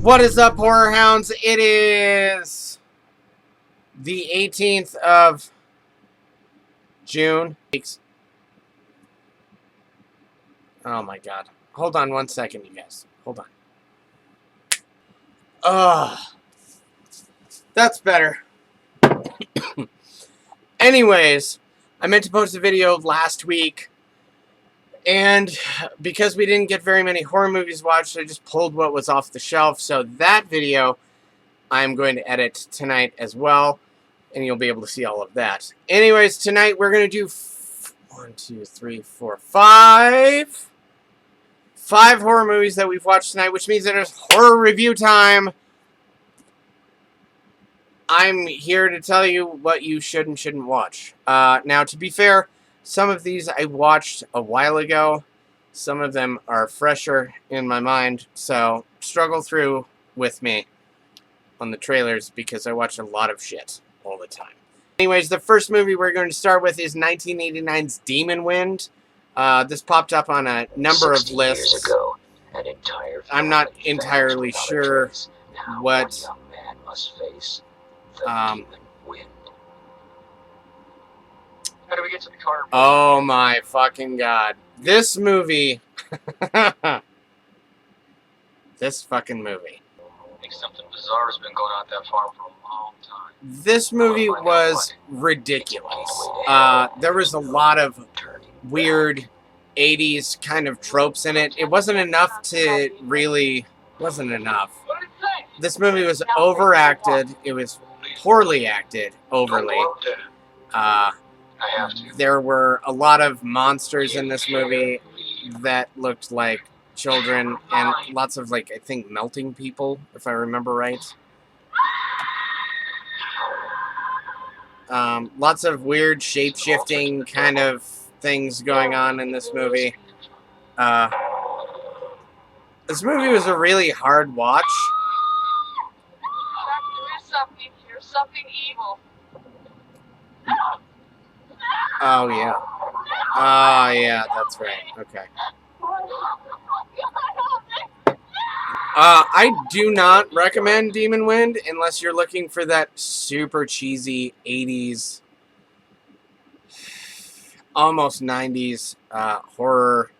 What is up, Horror Hounds? It is the 18th of June. Oh my god. Hold on one second, you guys. Hold on. Ugh. That's better. Anyways, I meant to post a video last week, and because we didn't get very many horror movies watched, I just pulled what was off the shelf. So that video I'm going to edit tonight as well, and you'll be able to see all of that. Anyways, tonight we're going to do 5 horror movies that we've watched tonight, which means that it's horror review time. I'm here to tell you what you should and shouldn't watch. Now, to be fair, some of these I watched a while ago. Some of them are fresher in my mind, so struggle through with me on the trailers because I watch a lot of shit all the time. Anyways, the first movie we're going to start with is 1989's Demon Wind. This popped up on a number of lists. Years ago, an entire I'm not entirely sure what young man must face the demon wind. How do we get to the car? Oh my fucking god. This movie. This fucking movie. I think something bizarre has been going on that farm for a long time. This movie was ridiculous. There was a lot of weird 80s kind of tropes in it. It wasn't enough to really... wasn't enough. This movie was overacted. It was poorly acted, overly. There were a lot of monsters in this movie that looked like children, and lots of, like, I think melting people, if I remember right. Lots of weird shape-shifting kind of things going on in this movie. This movie was a really hard watch. There's something evil. Oh, yeah. Oh, yeah, that's right. Okay. I do not recommend Demon Wind unless you're looking for that super cheesy 80s, almost 90s horror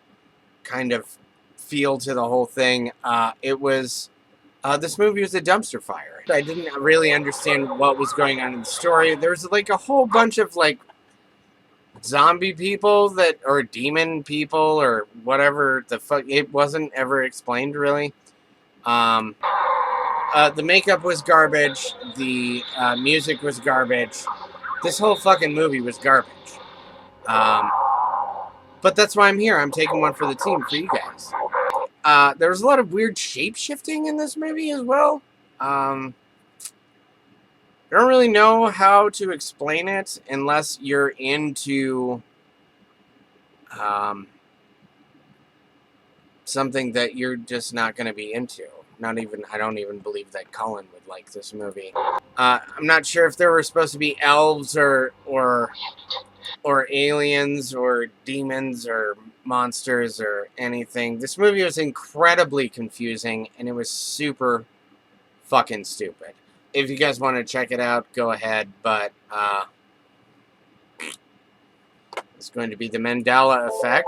kind of feel to the whole thing. This movie was a dumpster fire. I didn't really understand what was going on in the story. There was like a whole bunch of like zombie people that, or demon people or whatever the fuck. It wasn't ever explained really. The makeup was garbage. The music was garbage. This whole fucking movie was garbage. But that's why I'm here. I'm taking one for the team for you guys. There was a lot of weird shape-shifting in this movie as well. I don't really know how to explain it unless you're into something that you're just not going to be into. I don't even believe that Colin would like this movie. I'm not sure if there were supposed to be elves or aliens or demons or monsters or anything. This movie was incredibly confusing and it was super fucking stupid. If you guys want to check it out, go ahead, but it's going to be The Mandela Effect,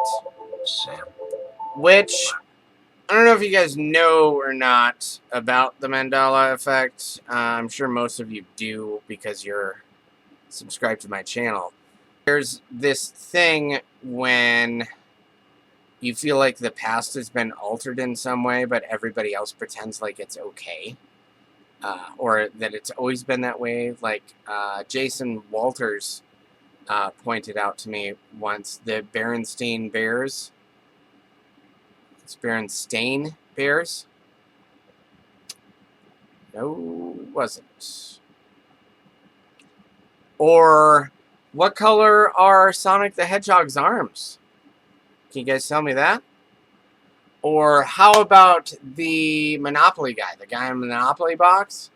which I don't know if you guys know or not about The Mandela Effect. I'm sure most of you do because you're subscribed to my channel. There's this thing when you feel like the past has been altered in some way, but everybody else pretends like it's okay. Or that it's always been that way. Like Jason Walters pointed out to me once, the Berenstain Bears. It's Berenstain Bears? No, it wasn't. Or, what color are Sonic the Hedgehog's arms? Can you guys tell me that? Or how about the Monopoly guy, the guy in the Monopoly box?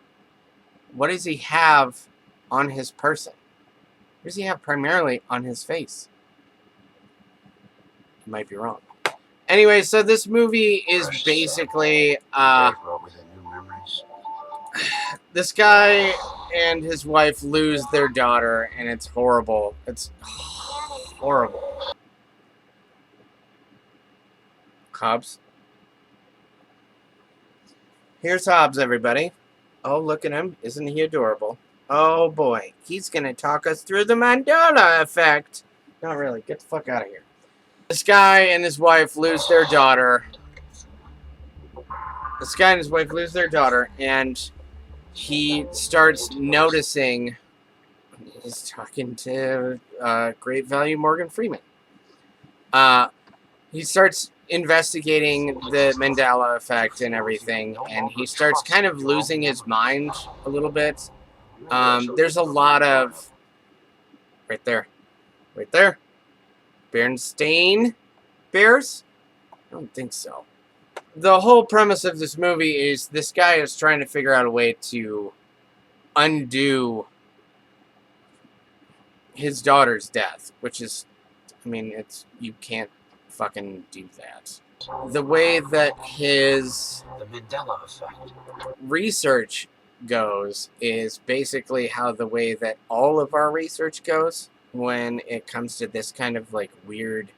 What does he have on his person? What does he have primarily on his face? I might be wrong. Anyway, so this movie is basically this guy and his wife lose their daughter, and it's horrible. It's horrible. Hobbs. Here's Hobbs, everybody. Oh, look at him. Isn't he adorable? Oh, boy. He's going to talk us through the Mandela effect. Not really. Get the fuck out of here. This guy and his wife lose their daughter. This guy and his wife lose their daughter, and he starts noticing... He's talking to Great Value Morgan Freeman. He starts investigating the Mandela effect and everything, and he starts kind of losing his mind a little bit. There's a lot of... Right there. Right there. Bernstein Bears? I don't think so. The whole premise of this movie is this guy is trying to figure out a way to undo his daughter's death, which is, I mean, it's, you can't fucking do that. The way that his The Mandela effect. research goes is basically how the way that all of our research goes when it comes to this kind of like weird,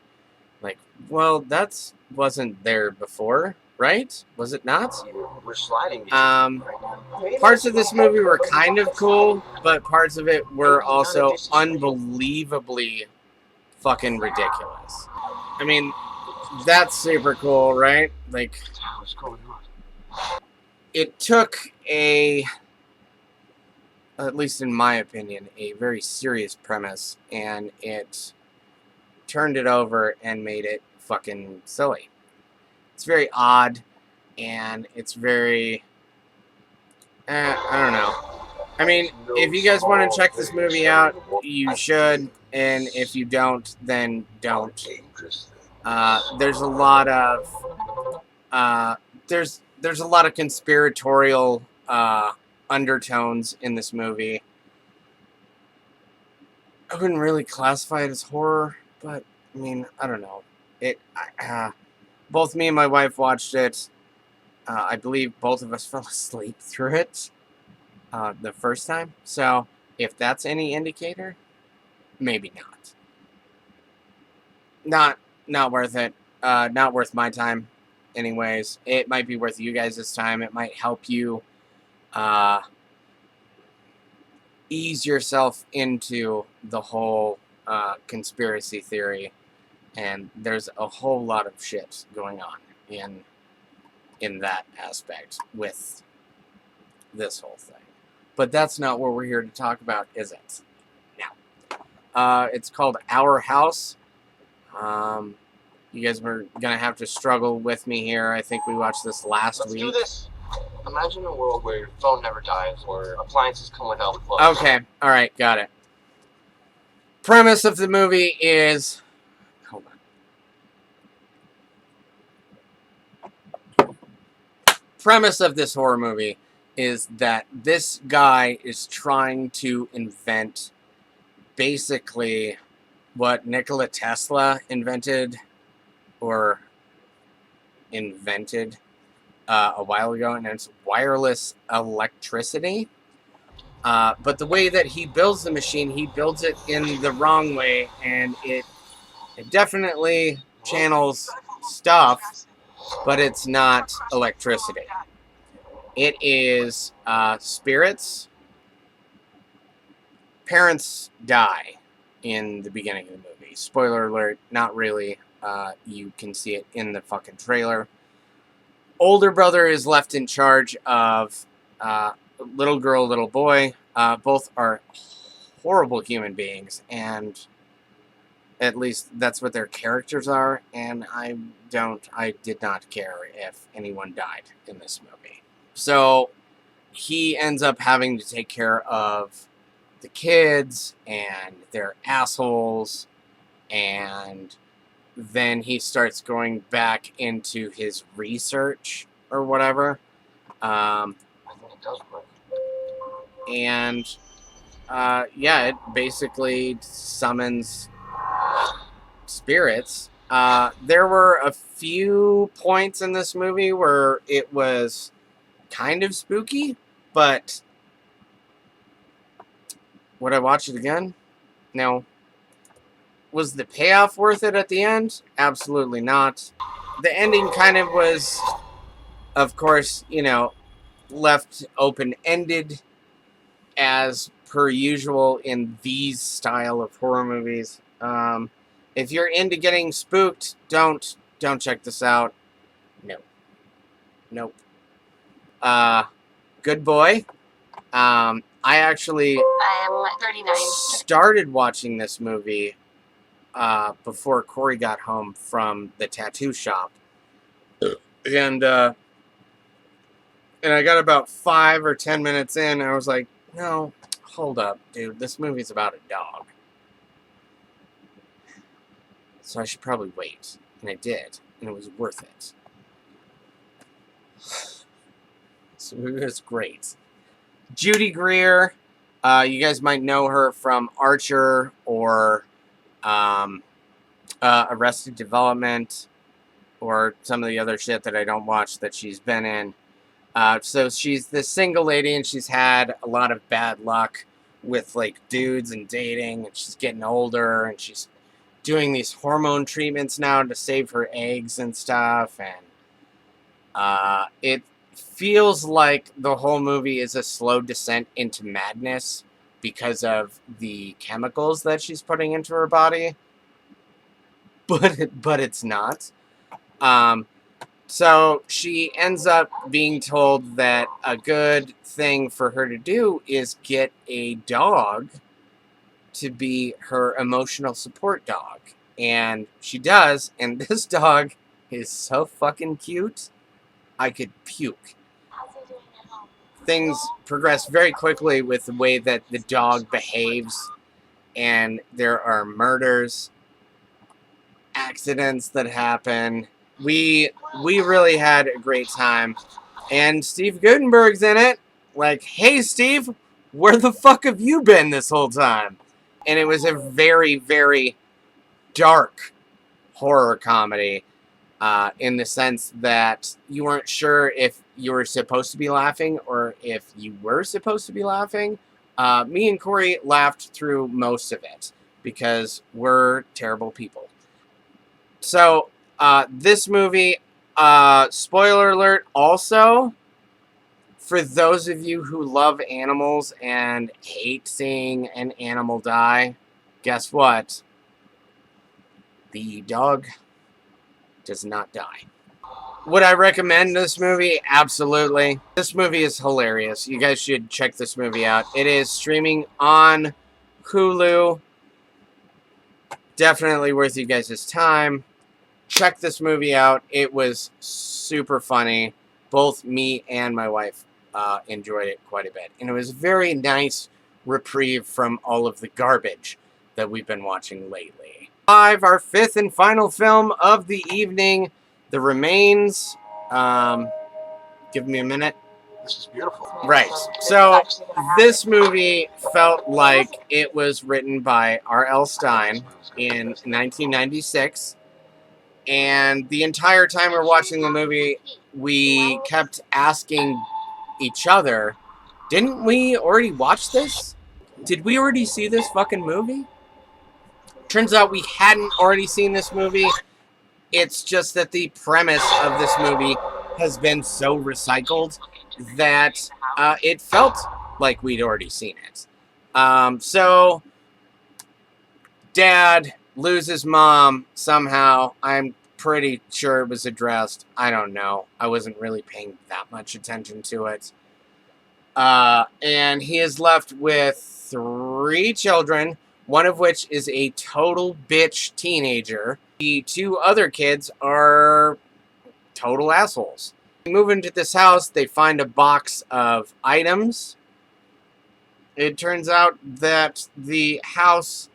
like, well, that's wasn't there before, right? Was it not? We're sliding. Right now. Parts of this movie were kind of cool, but parts of it were also unbelievably fucking ridiculous. I mean, that's super cool, right? Like, What's going on? it took a, at least in my opinion, a very serious premise, and it turned it over and made it fucking silly. It's very odd, and it's very, I don't know. I mean, if you guys want to check this movie out, you should, and if you don't, then don't. There's a lot of, there's a lot of conspiratorial undertones in this movie. I wouldn't really classify it as horror, but I mean, I don't know. Both me and my wife watched it. I believe both of us fell asleep through it the first time. So if that's any indicator, maybe not. Not worth it. Not worth my time. Anyways, it might be worth you guys' time. It might help you ease yourself into the whole conspiracy theory, and there's a whole lot of shit going on in that aspect with this whole thing. But that's not what we're here to talk about, is it? No. It's called Our House. You guys were gonna have to struggle with me here. I think we watched this last week. Let's do this. Imagine a world where your phone never dies, where appliances come without plugs. Okay, alright, got it. Premise of the movie is... Hold on. Premise of this horror movie is that this guy is trying to invent basically what Nikola Tesla invented a while ago, and it's wireless electricity. But the way that he builds the machine, he builds it in the wrong way, and it definitely channels stuff, but it's not electricity. It is spirits. Parents die in the beginning of the movie. Spoiler alert, not really. You can see it in the fucking trailer. Older brother is left in charge of little girl, little boy. Both are horrible human beings, and at least that's what their characters are, and I did not care if anyone died in this movie. So he ends up having to take care of the kids, and they're assholes, and then he starts going back into his research or whatever. I think it does work. And yeah, it basically summons spirits. There were a few points in this movie where it was kind of spooky, But would I watch it again? No. Was the payoff worth it at the end? Absolutely not. The ending kind of was, of course, left open-ended as per usual in these style of horror movies. If you're into getting spooked, don't check this out. No. Nope. Good Boy. I actually I am 39. started watching this movie before Corey got home from the tattoo shop. And I got about 5 or 10 minutes in, and I was like, no, hold up, dude. This movie's about a dog. So I should probably wait. And I did. And it was worth it. So it was great. Judy Greer. You guys might know her from Archer or Arrested Development or some of the other shit that I don't watch that she's been in. So she's this single lady, and she's had a lot of bad luck with like dudes and dating, and she's getting older, and she's doing these hormone treatments now to save her eggs and stuff, and it feels like the whole movie is a slow descent into madness because of the chemicals that she's putting into her body, but it's not. So she ends up being told that a good thing for her to do is get a dog to be her emotional support dog. And she does, and this dog is so fucking cute, I could puke. Things progress very quickly with the way that the dog behaves, and there are murders, accidents that happen. We really had a great time, and Steve Guttenberg's in it. Like, hey Steve, where the fuck have you been this whole time? And it was a very, very dark horror comedy, in the sense that you weren't sure if you were supposed to be laughing or if you were supposed to be laughing. Me and Corey laughed through most of it because we're terrible people. So, this movie, spoiler alert also, for those of you who love animals and hate seeing an animal die, guess what? The dog does not die. Would I recommend this movie? Absolutely. This movie is hilarious. You guys should check this movie out. It is streaming on Hulu. Definitely worth you guys' time. Check this movie out. It was super funny. Both me and my wife enjoyed it quite a bit. And it was a very nice reprieve from all of the garbage that we've been watching lately. Our fifth and final film of the evening, The Remains. Give me a minute. This is beautiful. Right. So this movie felt like it was written by R.L. Stine in 1996. And the entire time we're watching the movie, we kept asking each other, didn't we already watch this? Did we already see this fucking movie? Turns out we hadn't already seen this movie. It's just that the premise of this movie has been so recycled that it felt like we'd already seen it. So, Dad loses Mom somehow. I'm pretty sure it was addressed. I don't know. I wasn't really paying that much attention to it. And he is left with 3 children, one of which is a total bitch teenager. The 2 other kids are total assholes. They move into this house. They find a box of items. It turns out that the house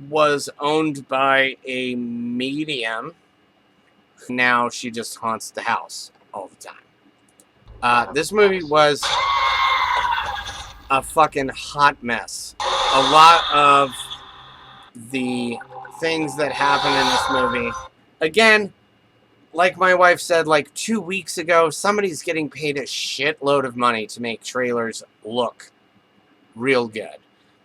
was owned by a medium. Now she just haunts the house all the time. This movie was a fucking hot mess. A lot of the things that happen in this movie, again, like my wife said like 2 weeks ago, somebody's getting paid a shitload of money to make trailers look real good.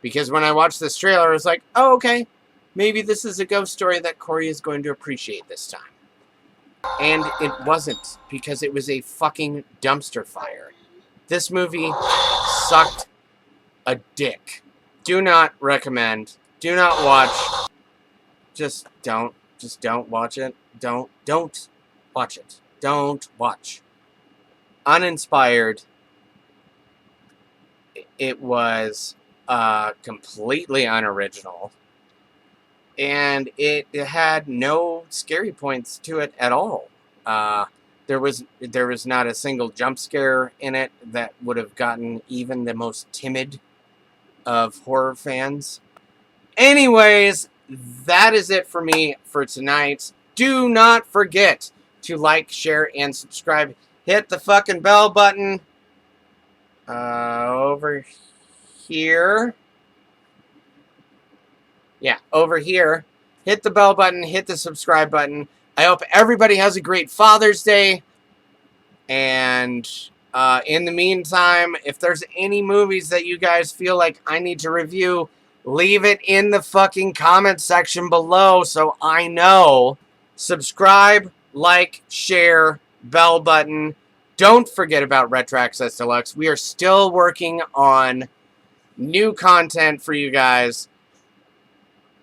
Because when I watched this trailer, I was like, oh, okay, maybe this is a ghost story that Corey is going to appreciate this time. And it wasn't, because it was a fucking dumpster fire. This movie sucked a dick. Do not recommend. Do not watch. Just don't watch it. Don't watch it. Don't watch. Uninspired. It was completely unoriginal. And it had no scary points to it at all. There was not a single jump scare in it that would have gotten even the most timid of horror fans. Anyways, that is it for me for tonight. Do not forget to like, share, and subscribe. Hit the fucking bell button over here. Yeah, over here. Hit the bell button. Hit the subscribe button. I hope everybody has a great Father's Day. And in the meantime, if there's any movies that you guys feel like I need to review, leave it in the fucking comment section below so I know. Subscribe, like, share, bell button. Don't forget about Retro Access Deluxe. We are still working on new content for you guys.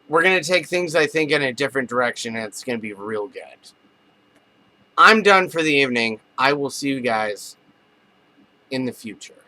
We're going to take things, I think, in a different direction, and it's going to be real good. I'm done for the evening. I will see you guys in the future.